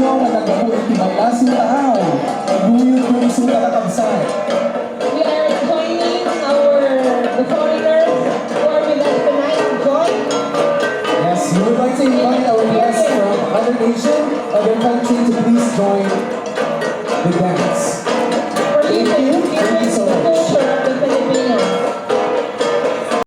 Tayaw na nagkakulit ni Begnas ni Tayaw. Guyod kong isuta na kabsay. We are joining the foreigners who are with us tonight to join. Yes, we would like to invite our guests from other nation, other country to please join the dance.